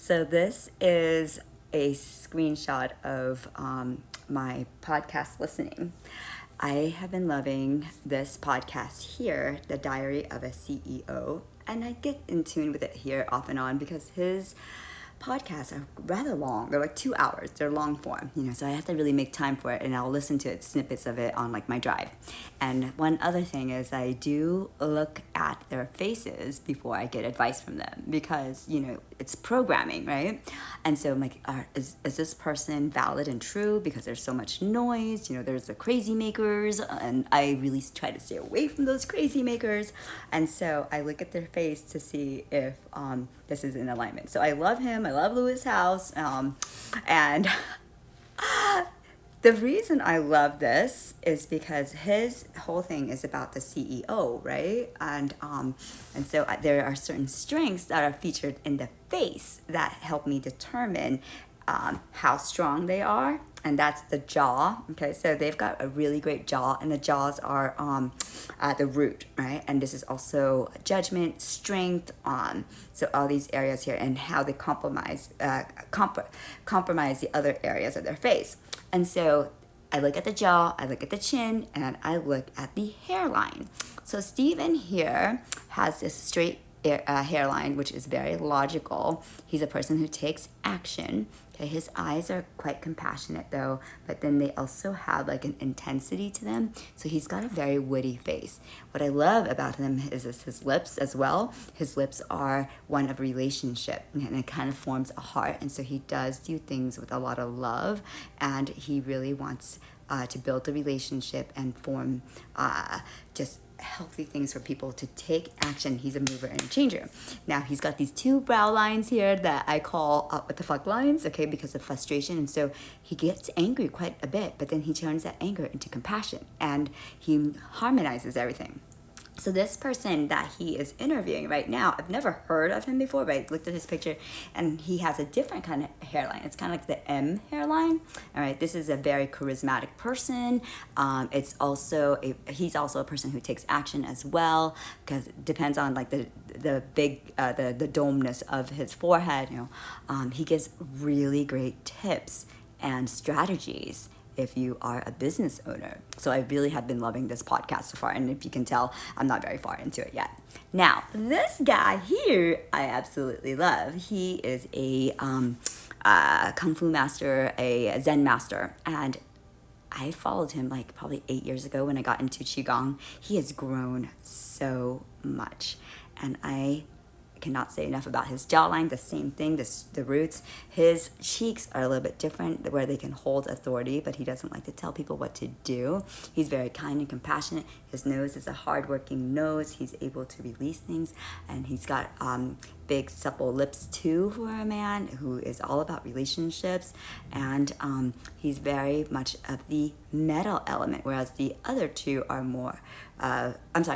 So this is a screenshot of my podcast listening. I have been loving this podcast here, The Diary of a CEO, and I get in tune with it here off and on because his podcasts are rather long. They're like 2 hours. They're long form, so I have to really make time for it, and I'll listen to it, snippets of it on like my drive. And one other thing is I do look at their faces before I get advice from them because, it's programming, right? And so I'm like, is this person valid and true? Because there's so much noise, there's the crazy makers, and I really try to stay away from those crazy makers. And so I look at their face to see if this is in alignment. So I love him. I love Lewis House. And the reason I love this is because his whole thing is about the CEO, right? And so there are certain strengths that are featured in the face that help me determine how strong they are, and that's the jaw. Okay, so they've got a really great jaw, and the jaws are the root, right? And this is also judgment, strength, so all these areas here, and how they compromise the other areas of their face. And so I look at the jaw, I look at the chin, and I look at the hairline. So Steven here has this straight hairline, which is very logical. He's a person who takes action. Okay, his eyes are quite compassionate though, but then they also have like an intensity to them. So he's got a very witty face. What I love about him is his lips as well. His lips are one of relationship, and it kind of forms a heart. And so he does do things with a lot of love, and he really wants to build a relationship and form just healthy things for people to take action. He's a mover and a changer. Now he's got these two brow lines here that I call what the fuck lines, okay, because of frustration. And so he gets angry quite a bit, but then he turns that anger into compassion, and he harmonizes everything. So this person that he is interviewing right now, I've never heard of him before, but I looked at his picture and he has a different kind of hairline. It's kind of like the M hairline. All right, this is a very charismatic person. He's also a person who takes action as well, because it depends on like the domeness of his forehead. He gives really great tips and strategies if you are a business owner. So I really have been loving this podcast so far, and if you can tell, I'm not very far into it yet. Now, this guy here, I absolutely love. He is a Kung Fu master, a Zen master, and I followed him like probably 8 years ago when I got into Qigong. He has grown so much, and I cannot say enough about his jawline. The same thing, the roots. His cheeks are a little bit different, where they can hold authority, but he doesn't like to tell people what to do. He's very kind and compassionate. His nose is a hardworking nose. He's able to release things, and he's got big supple lips too for a man who is all about relationships. And he's very much of the metal element, whereas the other two are more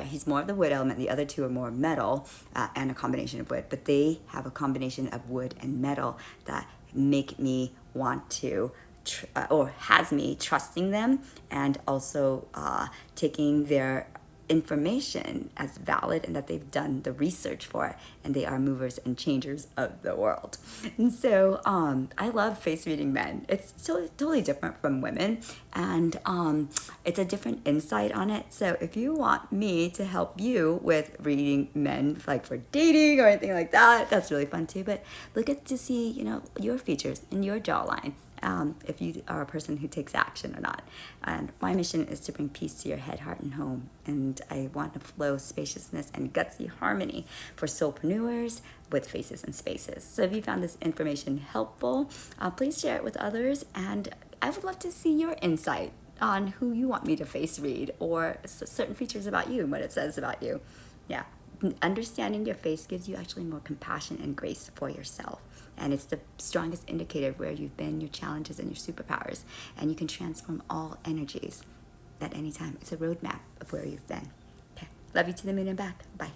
he's more of the wood element. The other two are more metal and a combination of wood, but they have a combination of wood and metal that make me want to or has me trusting them, and also taking their information as valid, and that they've done the research for it, and they are movers and changers of the world. And so I love face reading men. It's totally different from women, and it's a different insight on it. So if you want me to help you with reading men, like for dating or anything like that, that's really fun too. But look at to see your features in your jawline, if you are a person who takes action or not. And my mission is to bring peace to your head, heart, and home. And I want to flow spaciousness and gutsy harmony for soulprenuers with faces and spaces. So if you found this information helpful, please share it with others. And I would love to see your insight on who you want me to face read, or certain features about you and what it says about you. Yeah. Understanding your face gives you actually more compassion and grace for yourself. And it's the strongest indicator of where you've been, your challenges, and your superpowers. And you can transform all energies at any time. It's a roadmap of where you've been. Okay. Love you to the moon and back. Bye.